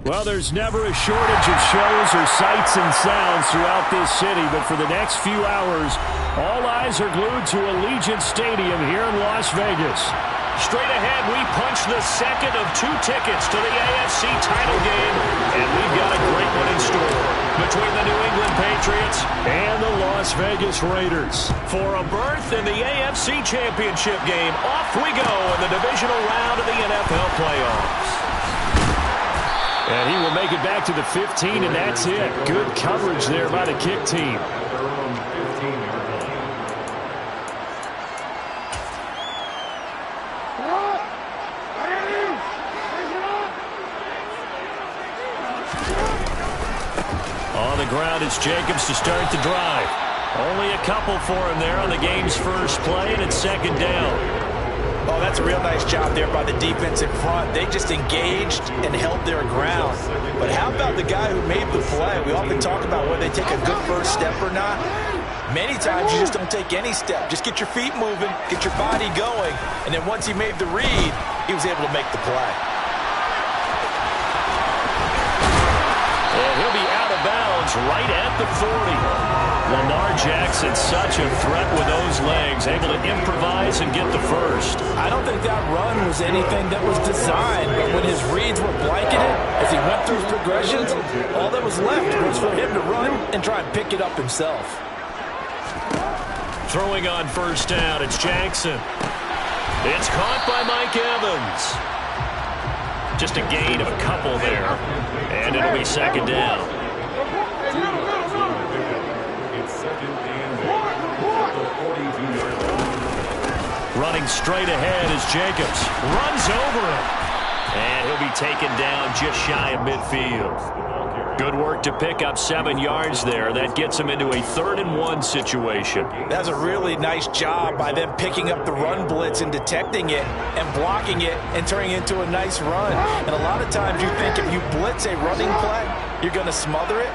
Well, there's never a shortage of shows or sights and sounds throughout this city, but for the next few hours, all eyes are glued to Allegiant Stadium here in Las Vegas. Straight ahead, we punch the second of 2 tickets to the AFC title game, and we've got a great one in store between the New England Patriots and the Las Vegas Raiders. For a berth in the AFC Championship game, off we go in the divisional round of the NFL playoffs. And he will make it back to the 15, and that's it. Good coverage there by the kick team. On the ground, it's Jacobs to start the drive. Only a couple for him there on the game's first play, and it's second down. Oh, that's a real nice job there by the defense in front. They just engaged and held their ground. But how about the guy who made the play? We often talk about whether they take a good first step or not. Many times you just don't take any step. Just get your feet moving, get your body going, and then once he made the read, he was able to make the play. And he'll be out of bounds right at the 40. Lamar Jackson, such a threat with those legs, able to improvise and get the first. I don't think that run was anything that was designed, but when his reads were blanketed, as he went through his progressions, all that was left was for him to run and try and pick it up himself. Throwing on first down, it's Jackson. It's caught by Mike Evans. Just a gain of a couple there, and it'll be second down. Running straight ahead is Jacobs. Runs over him. And he'll be taken down just shy of midfield. Good work to pick up 7 yards there. That gets him into a 3rd-and-1 situation. That's a really nice job by them picking up the run blitz and detecting it and blocking it and turning it into a nice run. And a lot of times you think if you blitz a running play, you're going to smother it.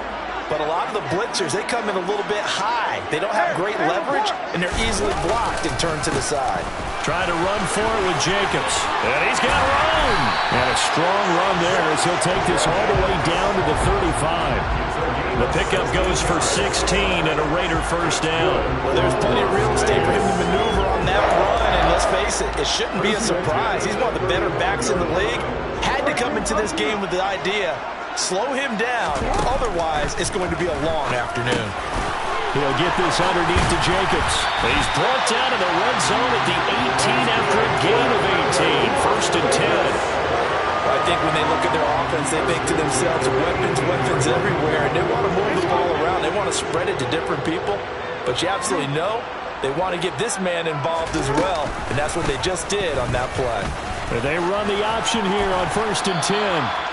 But a lot of the blitzers, they come in a little bit high. They don't have great leverage, and they're easily blocked and turned to the side. Trying to run for it with Jacobs. And he's got room. And a strong run there as he'll take this all the way down to the 35. The pickup goes for 16 and a Raider first down. Well, there's plenty of real estate for him to maneuver on that run. And let's face it, it shouldn't be a surprise. He's one of the better backs in the league. Had to come into this game with the idea, slow him down. Otherwise, it's going to be a long afternoon. He'll get this underneath to Jacobs. He's brought down in the red zone at the 18 after a gain of 18. 1st and 10. Well, I think when they look at their offense, they think to themselves, weapons everywhere. And they want to move the ball around. They want to spread it to different people. But you absolutely know they want to get this man involved as well. And that's what they just did on that play. They run the option here on 1st and 10.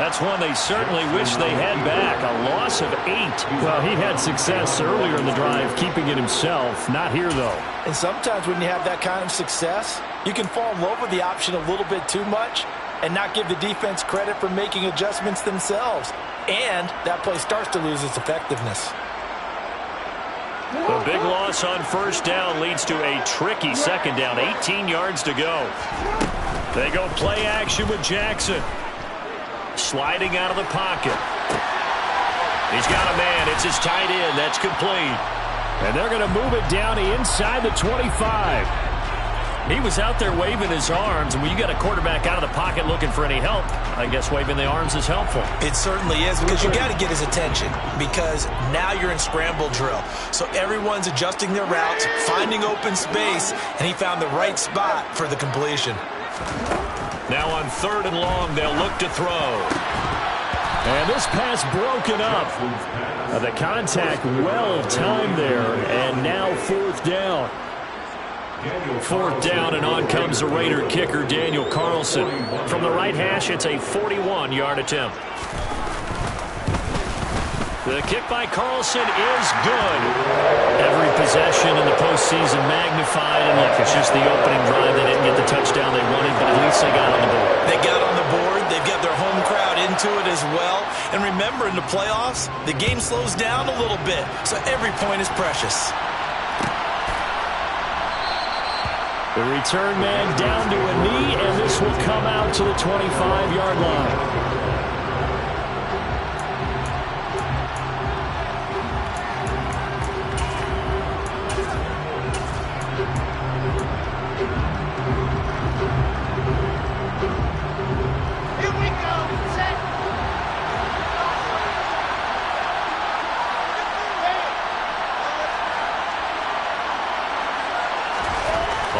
That's one they certainly wish they had back. A loss of 8. Well, he had success earlier in the drive keeping it himself. Not here, though. And sometimes when you have that kind of success, you can fall in love with the option a little bit too much and not give the defense credit for making adjustments themselves. And that play starts to lose its effectiveness. The big loss on first down leads to a tricky second down. 18 yards to go. They go play action with Jackson. Sliding out of the pocket. He's got a man. It's his tight end. That's complete. And they're going to move it down inside the 25. He was out there waving his arms, and when you got a quarterback out of the pocket looking for any help, I guess waving the arms is helpful. It certainly is, because you got to get his attention, because now you're in scramble drill. So everyone's adjusting their routes, finding open space, and he found the right spot for the completion. Now on 3rd and long, they'll look to throw. And this pass broken up. The contact well timed there, and now 4th down. 4th down, and on comes the Raider kicker, Daniel Carlson. From the right hash, it's a 41-yard attempt. The kick by Carlson is good. Every possession in the postseason magnified, and look, it's just the opening drive. They didn't get the touchdown they wanted, but at least they got on the board. They got on the board. They've got their home crowd into it as well. And remember, in the playoffs, the game slows down a little bit, so every point is precious. The return man down to a knee, and this will come out to the 25-yard line.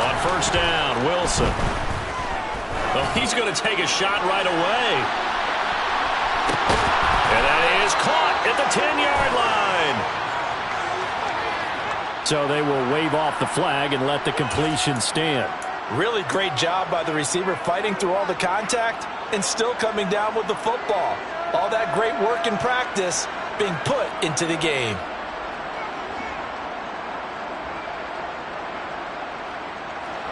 On first down, Wilson. Well, he's going to take a shot right away. And that is caught at the 10-yard line. So they will wave off the flag and let the completion stand. Really great job by the receiver fighting through all the contact and still coming down with the football. All that great work in practice being put into the game.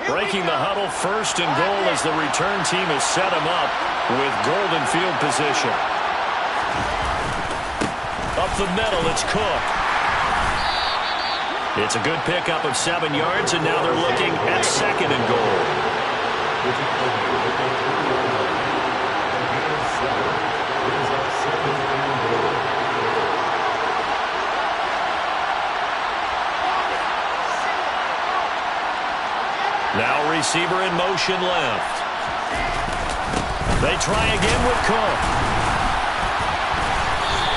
Breaking the huddle, first and goal as the return team has set him up with golden field position. Up the middle, it's Cook. It's a good pickup of 7 yards, and now they're looking at second and goal. Now receiver in motion left. They try again with Cook.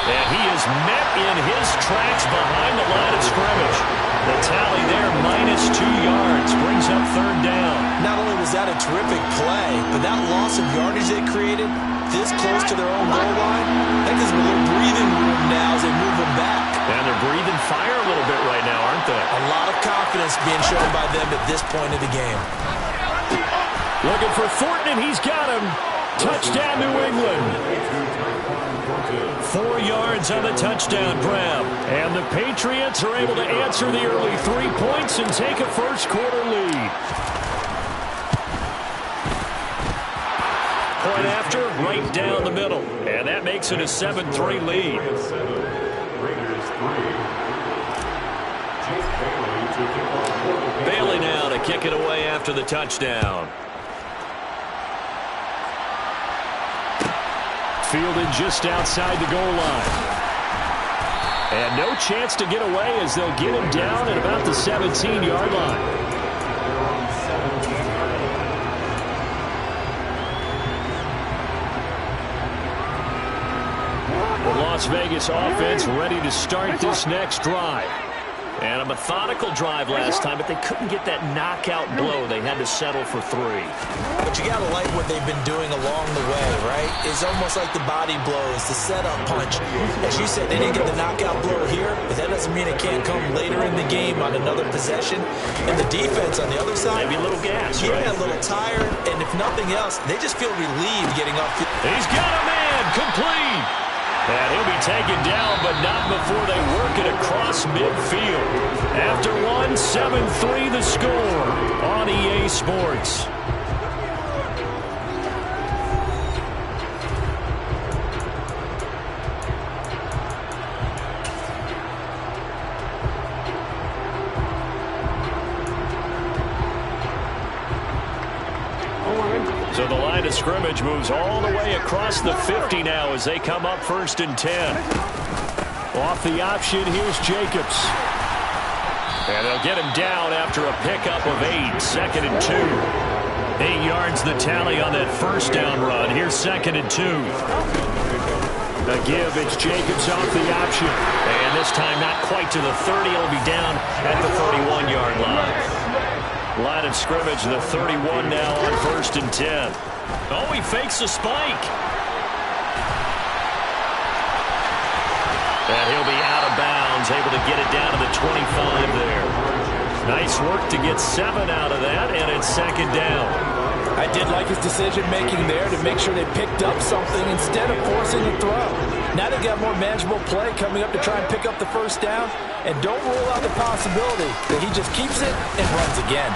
And he is met in his tracks behind the line of scrimmage. The tally there, -2 yards, brings up third down. Not only was that a terrific play, but that loss of yardage they created this close to their own goal line, that gives them a little breathing room now as they move them back. And they're breathing fire a little bit right now, aren't they? A lot of confidence being shown by them at this point of the game. Looking for Thornton, and he's got him. Touchdown, New England. 4 yards on the touchdown grab. And the Patriots are able to answer the early 3 points and take a first-quarter lead. Point after, right down the middle. And that makes it a 7-3 lead. Bailey now to kick it away after the touchdown. Fielded just outside the goal line. And no chance to get away as they'll get him down at about the 17-yard line. The Las Vegas offense ready to start this next drive. And a methodical drive last time, but they couldn't get that knockout blow. They had to settle for 3. But you got to like what they've been doing along the way, right? It's almost like the body blows, the setup punch. As you said, they didn't get the knockout blow here, but that doesn't mean it can't come later in the game on another possession. And the defense on the other side, maybe a little gas, right? Yeah, a little tired, and if nothing else, they just feel relieved getting off. He's got a man, complete. And he'll be taken down, but not before they work it across midfield. After 1, 7-3 the score on EA Sports. So the line of scrimmage moves all the way across the 50 now as they come up 1st and 10. Off the option, here's Jacobs. And they'll get him down after a pickup of 8, 2nd and 2. 8 yards the tally on that first down run. Here's 2nd and 2. A give, it's Jacobs off the option. And this time not quite to the 30. It'll be down at the 31-yard line. Line of scrimmage, the 31 now on 1st and 10. Oh, he fakes a spike. And he'll be out of bounds, able to get it down to the 25 there. Nice work to get 7 out of that, and it's 2nd down. I did like his decision-making there to make sure they picked up something instead of forcing a throw. Now they got more manageable play coming up to try and pick up the first down, and don't rule out the possibility that he just keeps it and runs again.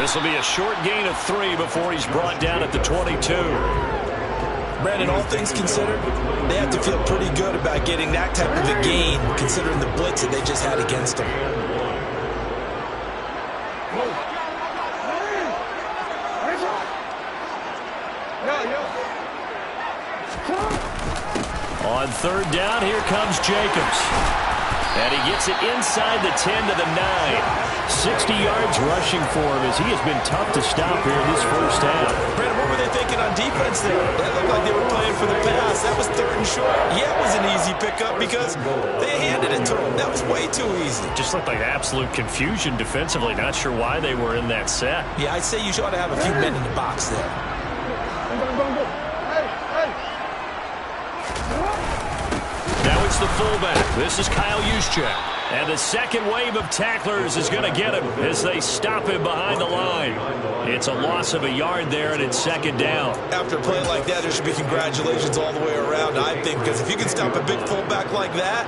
This will be a short gain of 3 before he's brought down at the 22. Brandon, all things considered, they have to feel pretty good about getting that type of a gain considering the blitz that they just had against them. On 3rd down, here comes Jacobs. And he gets it inside the 10 to the 9. 60 yards rushing for him as he has been tough to stop here in this first half. Brandon, what were they thinking on defense there? That looked like they were playing for the pass. That was 3rd and short. Yeah, it was an easy pickup because they handed it to him. That was way too easy. Just looked like absolute confusion defensively. Not sure why they were in that set. Yeah, I'd say you ought to have a few men in the box there. Now it's the fullback. This is Kyle Juszczyk. And the second wave of tacklers is going to get him as they stop him behind the line. It's a loss of a yard there, and it's 2nd down. After a play like that, there should be congratulations all the way around, I think, because if you can stop a big fullback like that,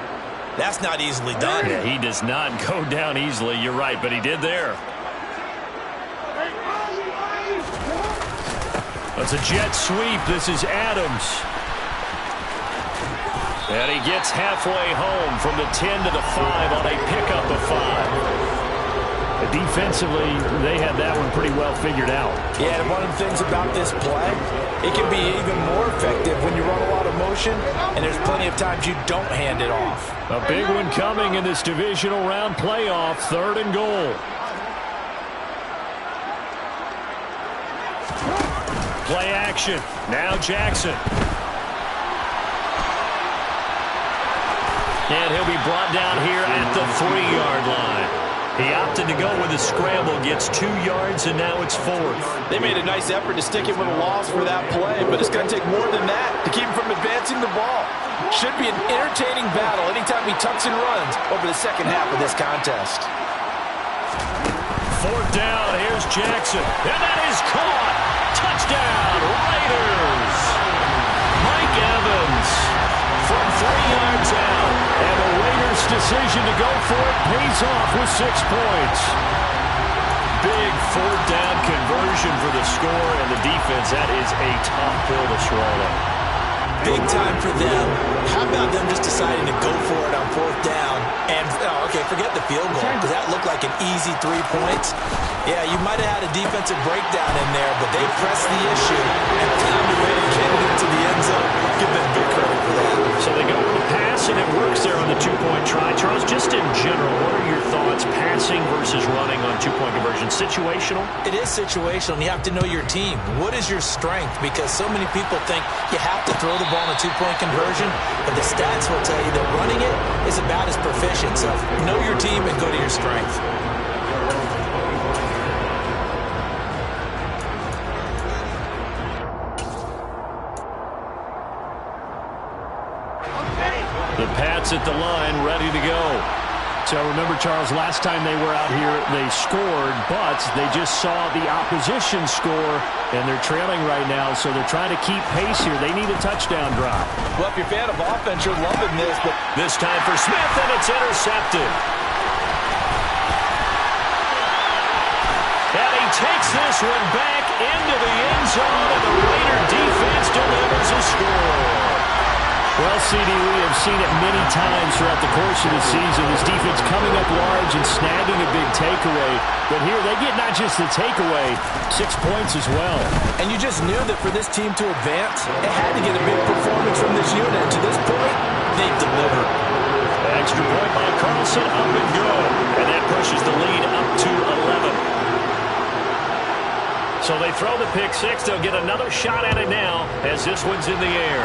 that's not easily done. Yeah, he does not go down easily. You're right, but he did there. That's a jet sweep. This is Adams. And he gets halfway home from the 10 to the 5 on a pickup of 5. Defensively, they had that one pretty well figured out. Yeah, and one of the things about this play, it can be even more effective when you run a lot of motion, and there's plenty of times you don't hand it off. A big one coming in this divisional round playoff, 3rd and goal. Play action. Now Jackson. And he'll be brought down here at the 3-yard line. He opted to go with a scramble, gets 2 yards, and now it's 4th. They made a nice effort to stick him with a loss for that play, but it's going to take more than that to keep him from advancing the ball. Should be an entertaining battle anytime he tucks and runs over the second half of this contest. 4th down, here's Jackson. And that is caught. Touchdown, Raiders. Mike Evans from 3 yards out. And the Raiders' decision to go for it pays off with 6 points. Big 4th down conversion for the score, and the defense, that is a tough pill to swallow. Big time for them. How about them just deciding to go for it on 4th down? And, okay, forget the field goal, because that looked like an easy 3 points. Yeah, you might have had a defensive breakdown in there, but they pressed the issue and found a way to get it into the end zone. Give them big credit for that. So they go with the pass, and it works there on the 2-point try. Charles, just in general, what are your thoughts, passing versus running on 2-point conversion? Situational? It is situational, and you have to know your team. What is your strength? Because so many people think you have to throw the ball on a 2-point conversion, but the stats will tell you that running it is about as proficient. So know your team and go to your strength. The Pats at the line, ready to go. So remember, Charles, last time they were out here, they scored, but they just saw the opposition score, and they're trailing right now, so they're trying to keep pace here. They need a touchdown drive. Well, if you're a fan of offense, you're loving this, but this time for Smith, and it's intercepted. And he takes this one back into the end zone, and the Raider defense delivers a score. Well, CD, we have seen it many times throughout the course of the season. This defense coming up large and snagging a big takeaway. But here they get not just the takeaway, 6 points as well. And you just knew that for this team to advance, it had to get a big performance from this unit. To this point, they've delivered. Extra point by Carlson, up and good. And that pushes the lead up to 11. So they throw the pick six. They'll get another shot at it now as this one's in the air.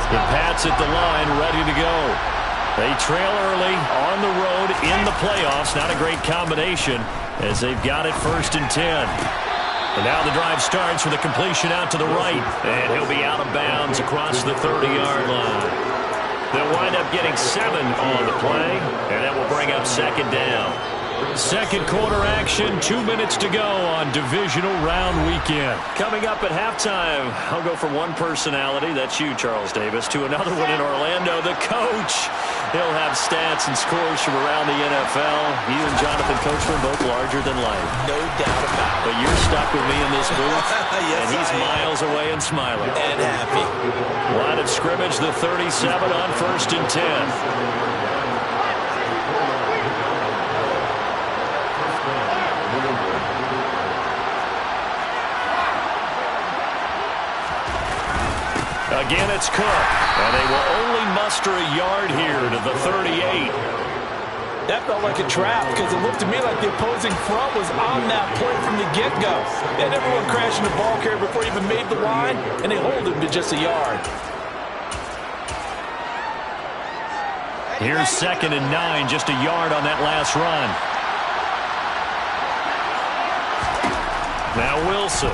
The Pats at the line, ready to go. They trail early on the road in the playoffs. Not a great combination as they've got it 1st and 10. And now the drive starts with a completion out to the right. And he'll be out of bounds across the 30-yard line. They'll wind up getting 7 on the play, and that will bring up 2nd down. Second quarter action, 2 minutes to go on divisional round weekend. Coming up at halftime, I'll go from one personality, that's you, Charles Davis, to another one in Orlando, the coach. He'll have stats and scores from around the NFL. You and Jonathan Coachman both larger than life. No doubt about it. But you're stuck with me in this booth, yes, and he's miles away and smiling. And happy. Line of scrimmage, the 37 on 1st and 10. Again, it's Cook. And they will only muster a yard here to the 38. That felt like a trap because it looked to me like the opposing front was on that play from the get-go. They had everyone crashing the ball carrier before he even made the line, and they hold him to just a yard. Here's 2nd and 9, just a yard on that last run. Now Wilson.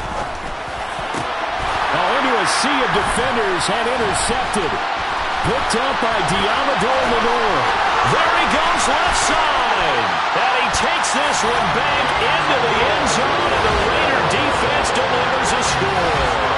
Oh, into a sea of defenders and intercepted. Picked up by Deommodore Lenoir. There he goes left side. And he takes this one back into the end zone, and the Raider defense delivers a score.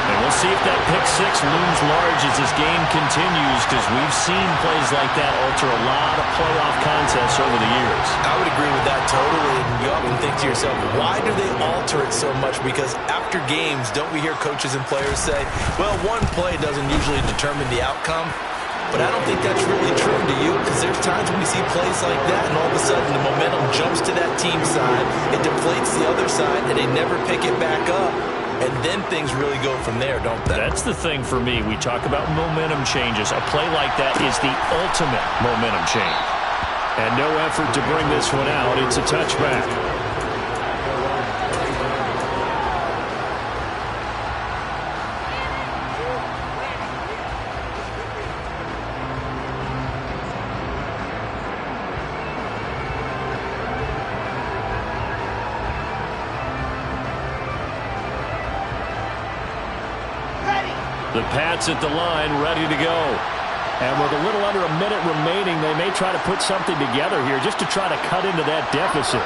And we'll see if that pick six looms large as this game continues, because we've seen plays like that alter a lot of playoff contests over the years. I would agree with that totally. And you often think to yourself, why do they alter it so much? Because after games, don't we hear coaches and players say, well, one play doesn't usually determine the outcome? But I don't think that's really true, do you? Because there's times when we see plays like that, and all of a sudden the momentum jumps to that team side, it deflates the other side, and they never pick it back up. And then things really go from there, don't they? That's the thing for me. We talk about momentum changes. A play like that is the ultimate momentum change. And no effort to bring this one out. It's a touchback. The Pats at the line, ready to go. And with a little under a minute remaining, they may try to put something together here just to try to cut into that deficit.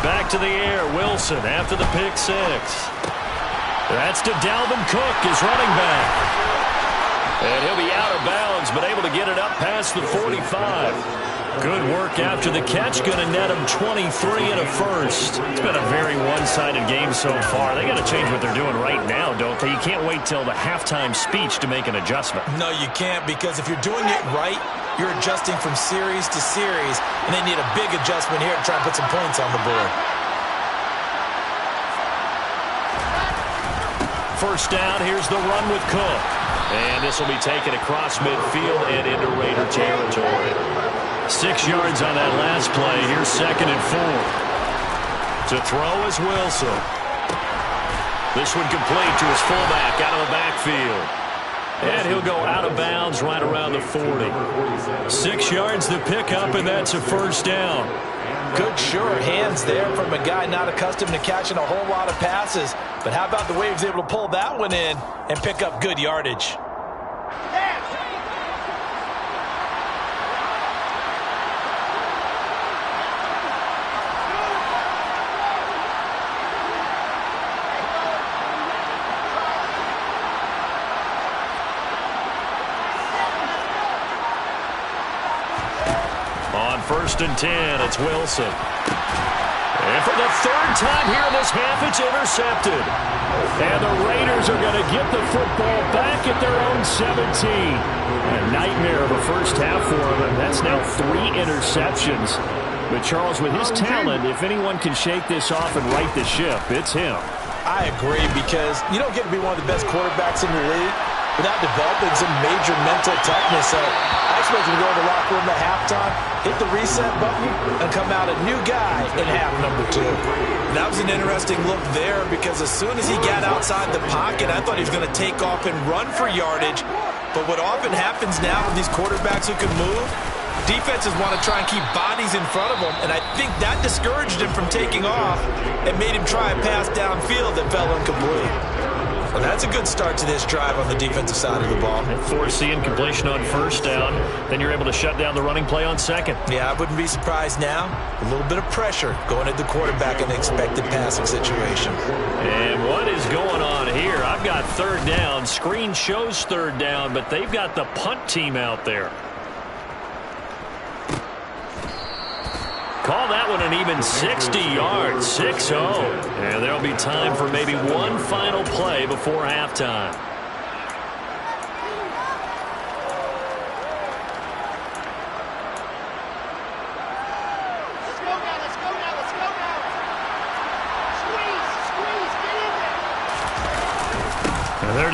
Back to the air, Wilson after the pick six. That's to Dalvin Cook, his running back. And he'll be out of bounds, but able to get it up past the 45. Good work after the catch. Going to net him 23 and a first. It's been a very one-sided game so far. They got to change what they're doing right now, don't they? You can't wait till the halftime speech to make an adjustment. No, you can't, because if you're doing it right, you're adjusting from series to series, and they need a big adjustment here to try and put some points on the board. First down, here's the run with Cook. And this will be taken across midfield and into Raider territory. 6 yards on that last play. Here's 2nd and 4. To throw is Wilson. This one complete to his fullback out of the backfield. And he'll go out of bounds right around the 40. 6 yards to pick up, and that's a first down. Good, sure hands there from a guy not accustomed to catching a whole lot of passes. But how about the way he was able to pull that one in and pick up good yardage? On 1st and 10, it's Wilson. And for the 3rd time here in this half, it's intercepted. And the Raiders are going to get the football back at their own 17. A nightmare of a first half for them, and that's now 3 interceptions. But Charles, with his talent, if anyone can shake this off and right the ship, it's him. I agree, because you don't get to be one of the best quarterbacks in the league without developing some major mental toughness. So I expect him to go in the locker room at halftime, hit the reset button, and come out a new guy in half number 2. That was an interesting look there, because as soon as he got outside the pocket, I thought he was going to take off and run for yardage. But what often happens now with these quarterbacks who can move, defenses want to try and keep bodies in front of them, and I think that discouraged him from taking off and made him try a pass downfield that fell incomplete. Well, that's a good start to this drive on the defensive side of the ball. Force the incompletion on 1st down. Then you're able to shut down the running play on 2nd. Yeah, I wouldn't be surprised now. A little bit of pressure going at the quarterback in an expected passing situation. And what is going on here? I've got 3rd down. Screen shows 3rd down, but they've got the punt team out there. Call that one an even 60 yards, 6-0. And there'll be time for maybe one final play before halftime.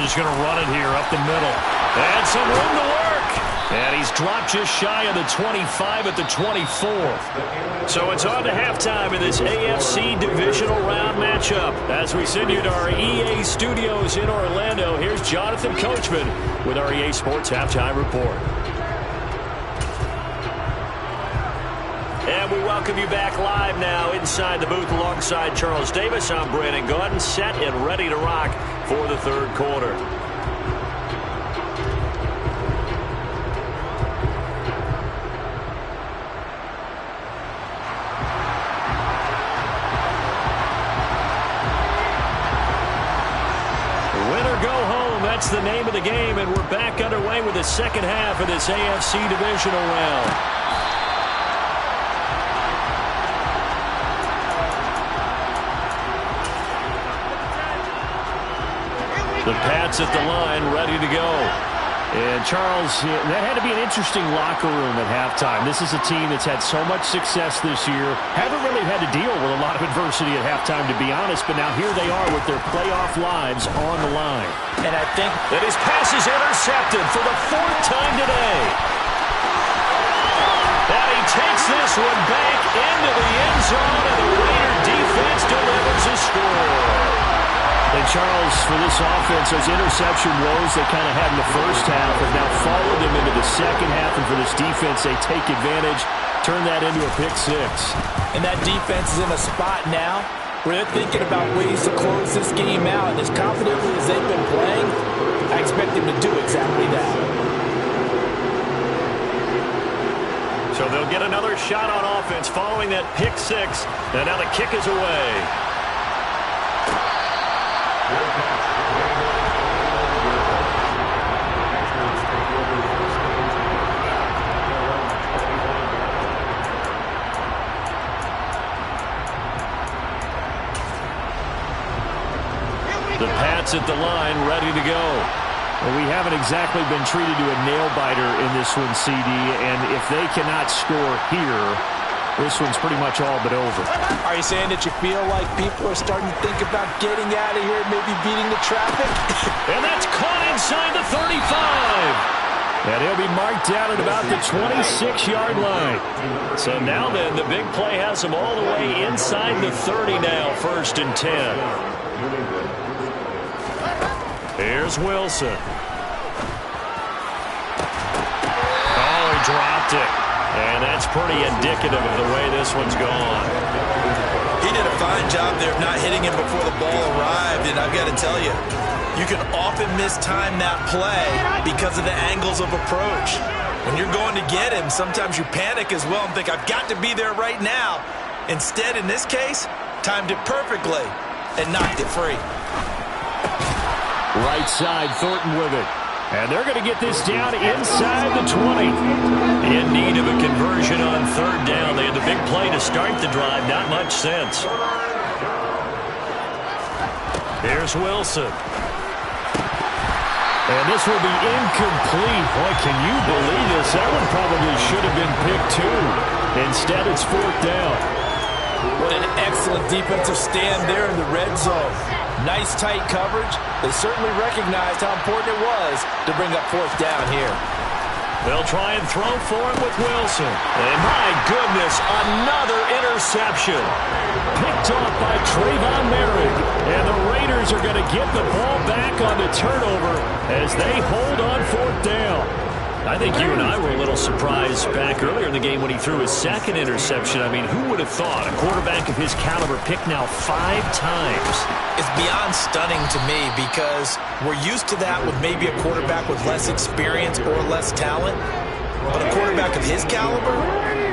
just going to run it here up the middle. And some room to work. And he's dropped just shy of the 25 at the 24. So it's on to halftime in this AFC Divisional Round matchup. As we send you to our EA studios in Orlando, here's Jonathan Coachman with our EA Sports Halftime Report. And we welcome you back live now inside the booth alongside Charles Davis. I'm Brandon Gaudin, set and ready to rock for the third quarter. Win or go home, that's the name of the game, and we're back underway with the second half of this AFC Divisional Round. The Pats at the line, ready to go. And, Charles, that had to be an interesting locker room at halftime. This is a team that's had so much success this year. Haven't really had to deal with a lot of adversity at halftime, to be honest. But now here they are with their playoff lives on the line. And I think that his pass is intercepted for the fourth time today. And he takes this one back into the end zone, and the Raider defense delivers a score. And, Charles, for this offense, those interception woes they kind of had in the first half have now followed them into the second half. And for this defense, they take advantage, turn that into a pick six. And that defense is in a spot now where they're thinking about ways to close this game out. And as confidently as they've been playing, I expect them to do exactly that. So they'll get another shot on offense following that pick six. And now the kick is away. The Pats at the line, ready to go. Well, we haven't exactly been treated to a nail-biter in this one, CD, and if they cannot score here, this one's pretty much all but over. Are you saying that you feel like people are starting to think about getting out of here, maybe beating the traffic? And that's caught inside the 35. And he'll be marked down at about the 26-yard line. So now then, the big play has him all the way inside the 30 now, 1st and 10. Here's Wilson. Oh, he dropped it. And that's pretty indicative of the way this one's gone. He did a fine job there of not hitting him before the ball arrived. And I've got to tell you, you can often mistime that play because of the angles of approach. When you're going to get him, sometimes you panic as well and think, I've got to be there right now. Instead, in this case, timed it perfectly and knocked it free. Right side, Thornton with it. And they're going to get this down inside the 20. In need of a conversion on 3rd down. They had the big play to start the drive. Not much sense. Here's Wilson. And this will be incomplete. Boy, can you believe this? That one probably should have been picked too. Instead, it's 4th down. What an excellent defensive stand there in the red zone. Nice tight coverage. They certainly recognized how important it was to bring up 4th down here. They'll try and throw for him with Wilson. And my goodness, another interception. Picked off by Trayvon Merrick. And the Raiders are going to get the ball back on the turnover as they hold on 4th down. I think you and I were a little surprised back earlier in the game when he threw his 2nd interception. I mean, who would have thought a quarterback of his caliber picked now 5 times? It's beyond stunning to me because we're used to that with maybe a quarterback with less experience or less talent. But a quarterback of his caliber,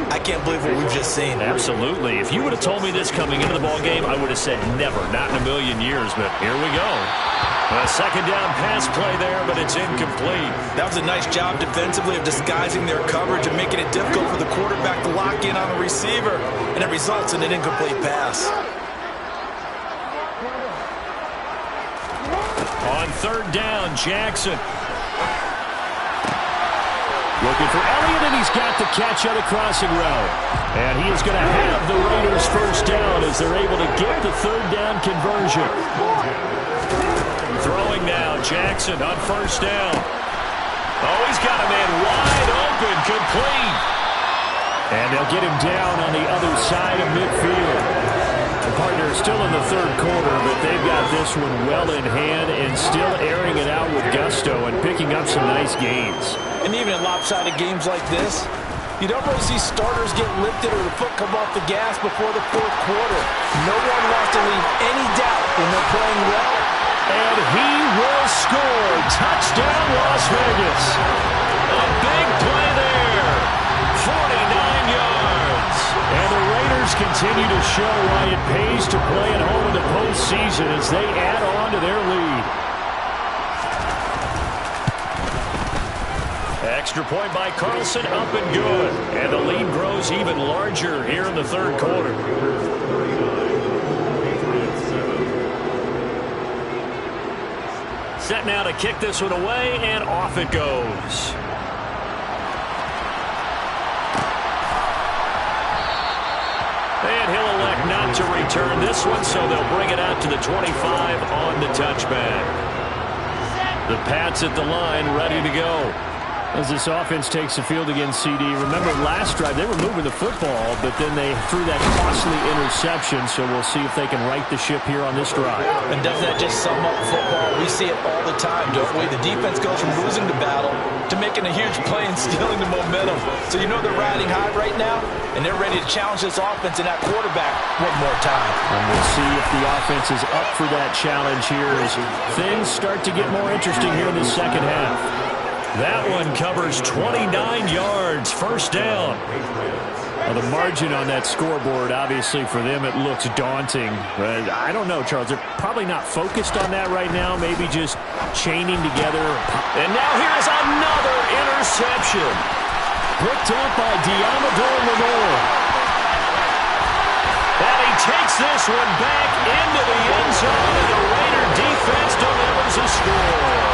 I can't believe what we've just seen. Absolutely. If you would have told me this coming into the ballgame, I would have said never, not in a million years. But here we go. A 2nd down pass play there, but it's incomplete. That was a nice job defensively of disguising their coverage and making it difficult for the quarterback to lock in on a receiver, and it results in an incomplete pass. On 3rd down, Jackson. Looking for Elliott, and he's got the catch on the crossing route. And he is going to have the Raiders 1st down as they're able to get the 3rd down conversion. Throwing now, Jackson on first down. Oh, he's got a man wide open, complete. And they'll get him down on the other side of midfield. The partner is still in the third quarter, but they've got this one well in hand and still airing it out with gusto and picking up some nice gains. And even in lopsided games like this, you don't really see starters get lifted or the foot come off the gas before the fourth quarter. No one wants to leave any doubt when they're playing well. And he will score. Touchdown, Las Vegas. A big play there. 49 yards. And the Raiders continue to show why it pays to play at home in the postseason as they add on to their lead. Extra point by Carlson, up and good. And the lead grows even larger here in the third quarter. Set now to kick this one away, and off it goes. And he'll elect not to return this one, so they'll bring it out to the 25 on the touchback. The Pats at the line, ready to go. As this offense takes the field against CD. Remember last drive, they were moving the football, but then they threw that costly interception, so we'll see if they can right the ship here on this drive. And doesn't that just sum up football? We see it all the time, don't we? The defense goes from losing the battle to making a huge play and stealing the momentum. So you know they're riding high right now, and they're ready to challenge this offense and that quarterback one more time. And we'll see if the offense is up for that challenge here as things start to get more interesting here in the second half. That one covers 29 yards, first down. Well, the margin on that scoreboard, obviously for them, it looks daunting. But I don't know, Charles. They're probably not focused on that right now, maybe just chaining together. And now here's another interception. Picked up by Diamador Lenore. And he takes this one back into the end zone, and the Raider defense delivers a score.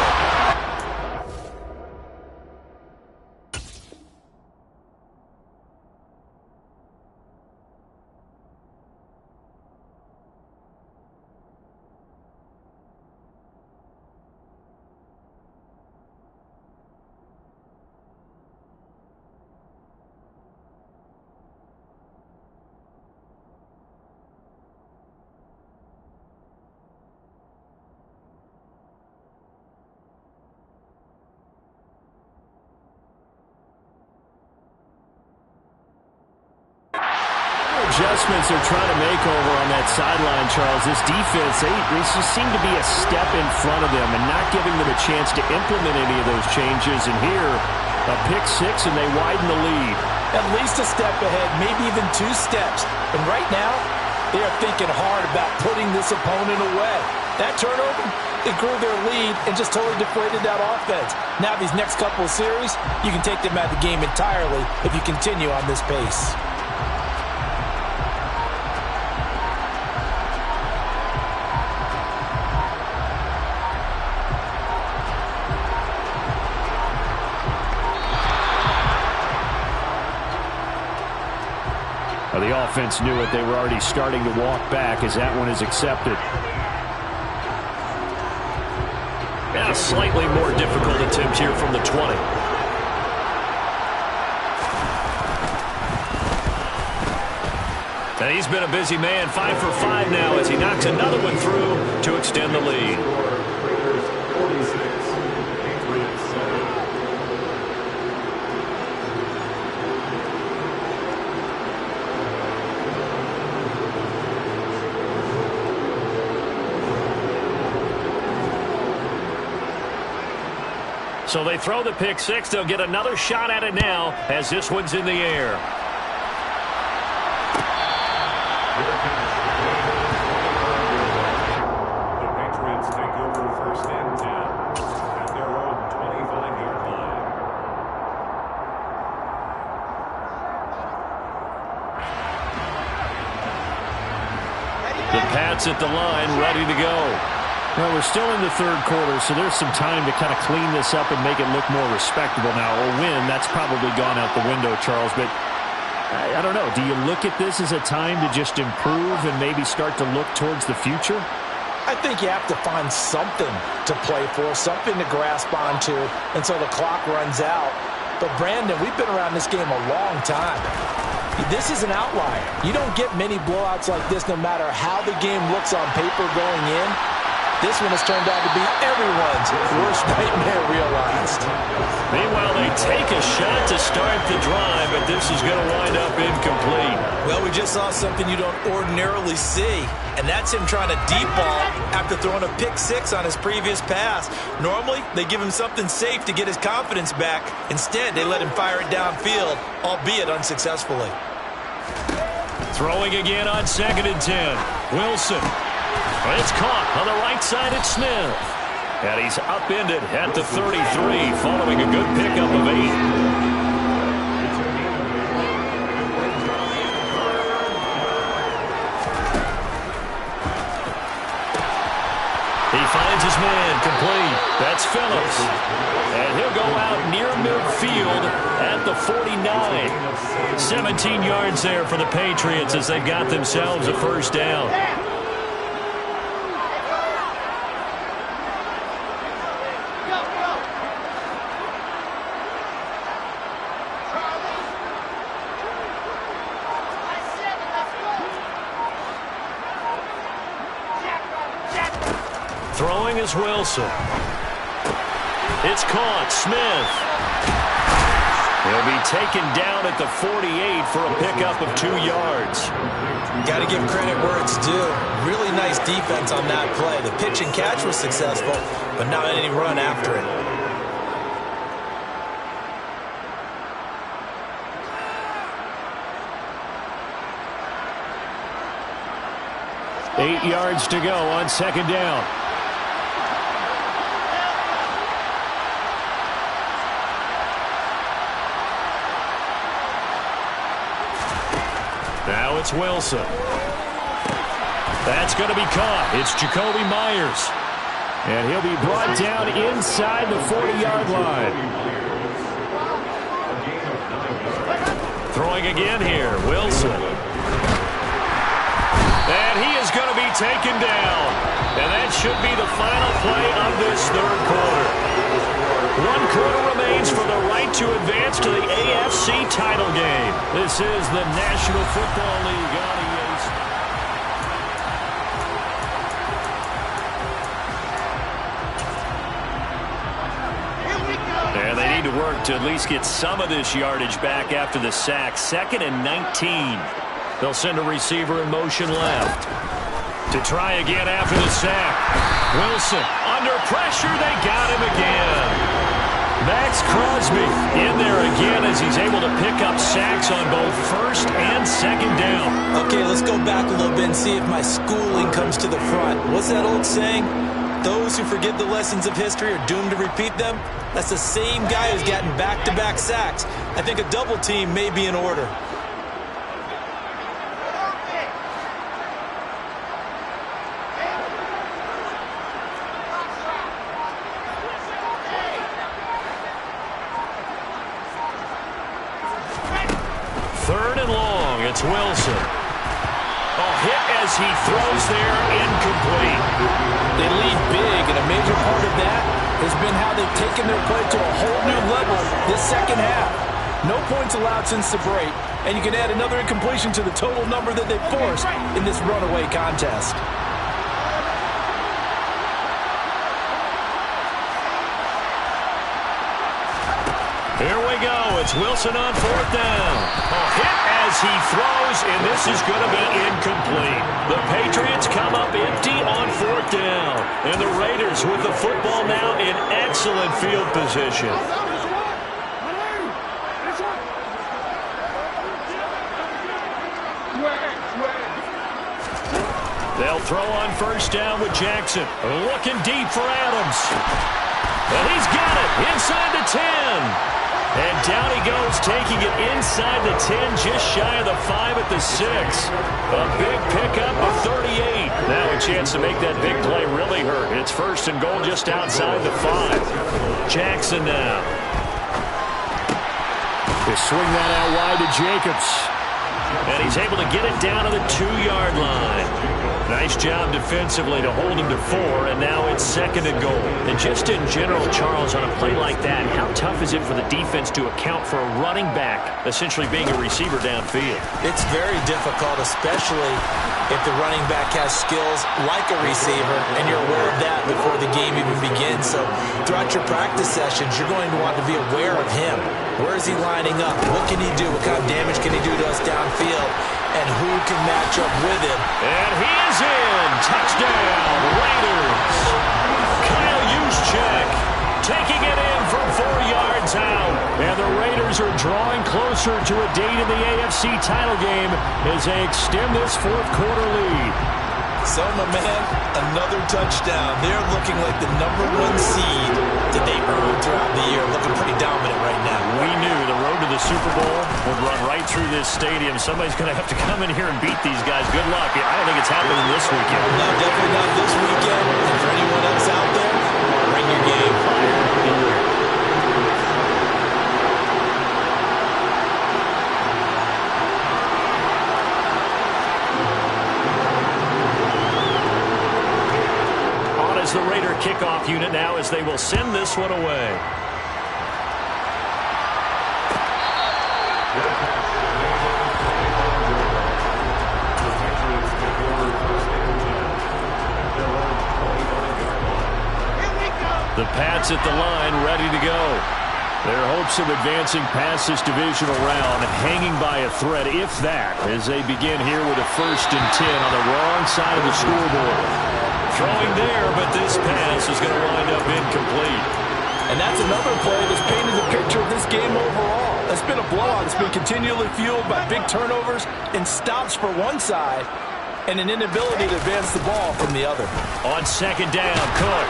Adjustments they're trying to make over on that sideline, Charles. This defense, they just seem to be a step in front of them and not giving them a chance to implement any of those changes. And here, a pick six, and they widen the lead. At least a step ahead, maybe even two steps. And right now, they are thinking hard about putting this opponent away. That turnover, it grew their lead and just totally deflated that offense. Now these next couple of series, you can take them out of the game entirely if you continue on this pace. The offense knew it. They were already starting to walk back as that one is accepted. And a slightly more difficult attempt here from the 20. And he's been a busy man, 5 for 5 now as he knocks another one through to extend the lead. So they throw the pick six. They'll get another shot at it now as this one's in the air. The Patriots take over first and 10 at their own 25-yard line. The Pats at the line, ready to go. Well, we're still in the third quarter, so there's some time to kind of clean this up and make it look more respectable now. Or win, that's probably gone out the window, Charles. But I don't know. Do you look at this as a time to just improve and maybe start to look towards the future? I think you have to find something to play for, something to grasp onto until the clock runs out. But, Brandon, we've been around this game a long time. This is an outlier. You don't get many blowouts like this no matter how the game looks on paper going in. This one has turned out to be everyone's worst nightmare realized. Meanwhile, they take a shot to start the drive, but this is going to wind up incomplete. Well, we just saw something you don't ordinarily see, and that's him trying to deep ball after throwing a pick six on his previous pass. Normally, they give him something safe to get his confidence back. Instead, they let him fire it downfield, albeit unsuccessfully. Throwing again on 2nd and 10. Wilson. It's caught on the right side at Smith. And he's upended at the 33 following a good pickup of 8. He finds his man complete. That's Phillips. And he'll go out near midfield at the 49. 17 yards there for the Patriots as they've got themselves a first down. Throwing is Wilson. It's caught. Smith. He'll be taken down at the 48 for a pickup of 2 yards. Got to give credit where it's due. Really nice defense on that play. The pitch and catch was successful, but not any run after it. 8 yards to go on 2nd down. Now it's Wilson. That's going to be caught. It's Jakobi Meyers. And he'll be brought down inside the 40-yard line. Throwing again here, Wilson. And he is going to be taken down. And that should be the final play of this 3rd quarter. 1 quarter remains for the right to advance to the AFC title game. This is the National Football League on EA. And they need to work to at least get some of this yardage back after the sack. 2nd and 19. They'll send a receiver in motion left. To try again after the sack. Wilson under pressure. They got him again. Max Crosby in there again as he's able to pick up sacks on both 1st and 2nd down. Okay, let's go back a little bit and see if my schooling comes to the front. What's that old saying? Those who forget the lessons of history are doomed to repeat them. That's the same guy who's gotten back-to-back sacks. I think a double team may be in order. It's Wilson. A hit as he throws there, incomplete. They lead big, and a major part of that has been how they've taken their play to a whole new level this 2nd half. No points allowed since the break, and you can add another incompletion to the total number that they forced in this runaway contest. Here we go. It's Wilson on 4th down. A hit as he throws, and this is going to be incomplete. The Patriots come up empty on 4th down. And the Raiders with the football now in excellent field position. They'll throw on 1st down with Jackson. Looking deep for Adams. And he's got it inside the 10. And down he goes, taking it inside the 10, just shy of the 5 at the 6. A big pickup of 38. Now a chance to make that big play really hurt. It's 1st and goal just outside the 5. Jackson now. They swing that out wide to Jacobs. And he's able to get it down to the 2-yard line. Nice job defensively to hold him to 4, and now it's 2nd and goal. And just in general, Charles, on a play like that, how tough is it for the defense to account for a running back essentially being a receiver downfield? It's very difficult, especially if the running back has skills like a receiver, and you're aware of that before the game even begins. So throughout your practice sessions, you're going to want to be aware of him. Where is he lining up? What can he do? What kind of damage can he do to us downfield? And who can match up with him? And he is in. Touchdown, Raiders. Kyle Juszczyk taking it in from 4 yards out. And the Raiders are drawing closer to a date in the AFC title game as they extend this 4th quarter lead. So, my man, another touchdown. They're looking like the #1 seed that they earned throughout the year. Looking pretty dominant right now. We knew the road to the Super Bowl would run right through this stadium. Somebody's going to have to come in here and beat these guys. Good luck. I don't think it's happening this weekend. No, definitely not this weekend. And for anyone else out there, bring your game. The Raider kickoff unit now as they will send this one away. The Pats at the line ready to go. Their hopes of advancing past this divisional round hanging by a thread, if that, as they begin here with a 1st and 10 on the wrong side of the scoreboard. Throwing there, but this pass is going to wind up incomplete. And that's another play that's painted the picture of this game overall. It's been a blowout. It's been continually fueled by big turnovers and stops for one side and an inability to advance the ball from the other. On 2nd down, Cook.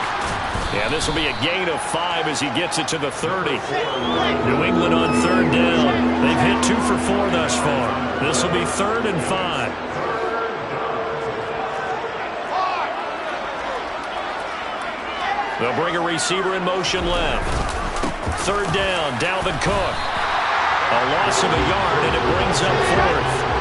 Yeah, this will be a gain of 5 as he gets it to the 30. New England on 3rd down. They've hit 2 for 4 thus far. This will be 3rd and 5. They'll bring a receiver in motion left. 3rd down, Dalvin Cook. A loss of a yard, and it brings up 4th.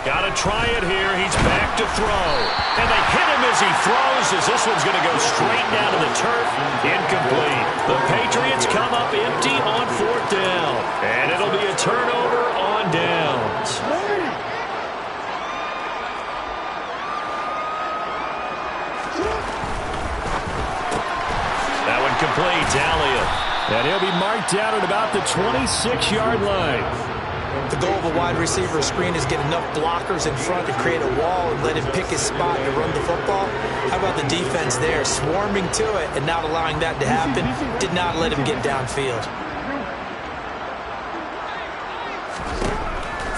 Got to try it here. He's back to throw. And they hit him as he throws, as this one's going to go straight down to the turf. Incomplete. The Patriots come up empty on 4th down. And it'll be a turnover on downs. That one complete. Elliott. And he'll be marked down at about the 26-yard line. The goal of a wide receiver screen is get enough blockers in front to create a wall and let him pick his spot to run the football. How about the defense there, swarming to it and not allowing that to happen? Did not let him get downfield.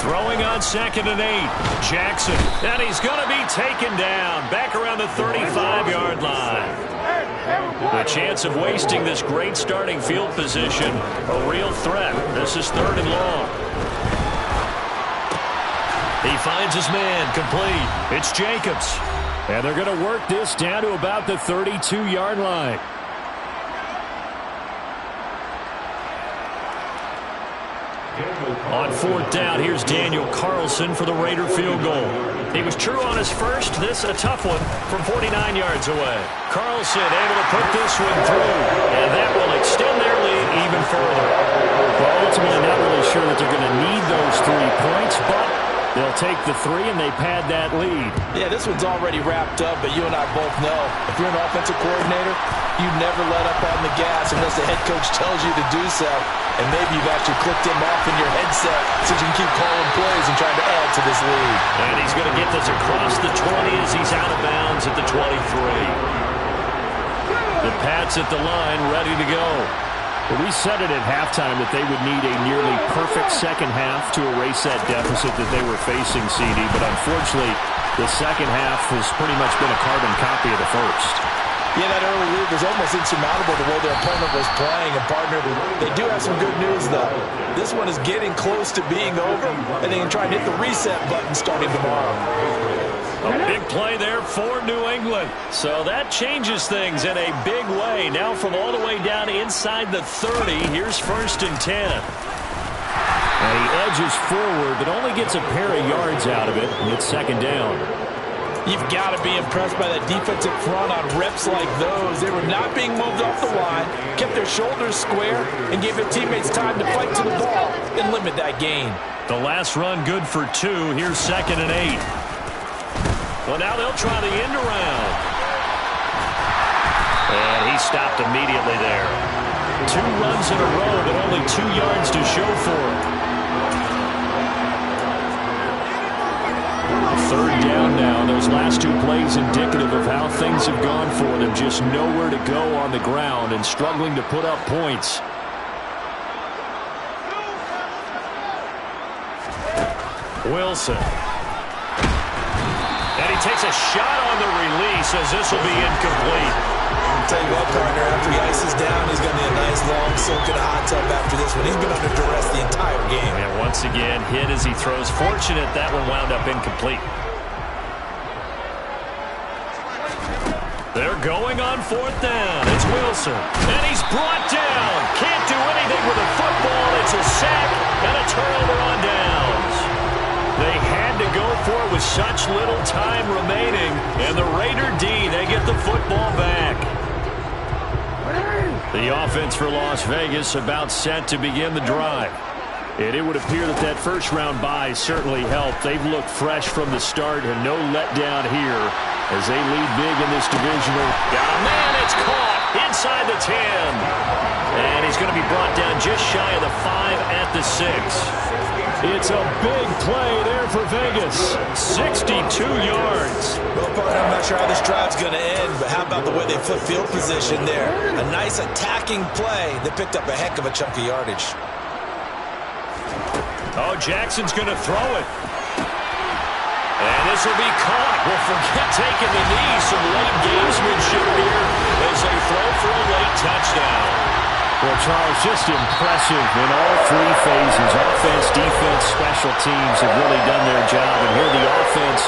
Throwing on 2nd and 8. Jackson. And he's going to be taken down back around the 35-yard line. The chance of wasting this great starting field position, a real threat. This is 3rd and long. He finds his man, complete. It's Jacobs. And they're going to work this down to about the 32-yard line. On 4th down, here's Daniel Carlson for the Raider field goal. He was true on his first. This a tough one from 49 yards away. Carlson able to put this one through, and that will extend their lead even further. Well, ultimately not really sure that they're going to need those 3 points, but they'll take the 3 and they pad that lead. Yeah, this one's already wrapped up, but you and I both know if you're an offensive coordinator, you never let up on the gas unless the head coach tells you to do so. And maybe you've actually clicked him off in your headset so you can keep calling plays and trying to add to this lead. And he's going to get this across the 20 as he's out of bounds at the 23. The Pats at the line ready to go. Well, we said it at halftime that they would need a nearly perfect second half to erase that deficit that they were facing, CD. But unfortunately, the second half has pretty much been a carbon copy of the first. Yeah, that early lead was almost insurmountable the way their opponent was playing. And, partner, they do have some good news, though. This one is getting close to being over, and they can try and hit the reset button starting tomorrow. A big play there for New England. So that changes things in a big way. Now from all the way down inside the 30, here's 1st and 10. And he edges forward, but only gets a pair of yards out of it, and it's 2nd down. You've got to be impressed by that defensive front on reps like those. They were not being moved off the line, kept their shoulders square, and gave their teammates time to fight to the ball and limit that gain. The last run good for 2. Here's 2nd and 8. Well, now they'll try the end around. And he stopped immediately there. 2 runs in a row, but only 2 yards to show for it. 3rd down now. Those last 2 plays indicative of how things have gone for them. Just nowhere to go on the ground and struggling to put up points. Wilson. And he takes a shot on the release as this will be incomplete. I'll tell you what, partner, after he ices down, he's going to need a nice long soak in a hot tub after this one. He's been under duress the entire game. And once again, hit as he throws. Fortunate that one wound up incomplete. They're going on 4th down. It's Wilson. And he's brought down. Can't do anything with a football. It's a sack and a turnover on downs. They had to go for it with such little time remaining. And the Raider D, they get the football back. The offense for Las Vegas about set to begin the drive. And it would appear that that first-round bye certainly helped. They've looked fresh from the start and no letdown here as they lead big in this divisional. Got a man, it's caught inside the 10. And he's going to be brought down just shy of the 5 at the 6. It's a big play there for Vegas. 62 yards. Well, partner, I'm not sure how this drive's going to end, but how about the way they flip field position there? A nice attacking play that picked up a heck of a chunk of yardage. Oh, Jackson's going to throw it. And this will be caught. Well, forget taking the knee. Some late gamesmanship here as they throw for a late touchdown. Well, Charles, just impressive in all 3 phases. Offense, defense, special teams have really done their job. And here the offense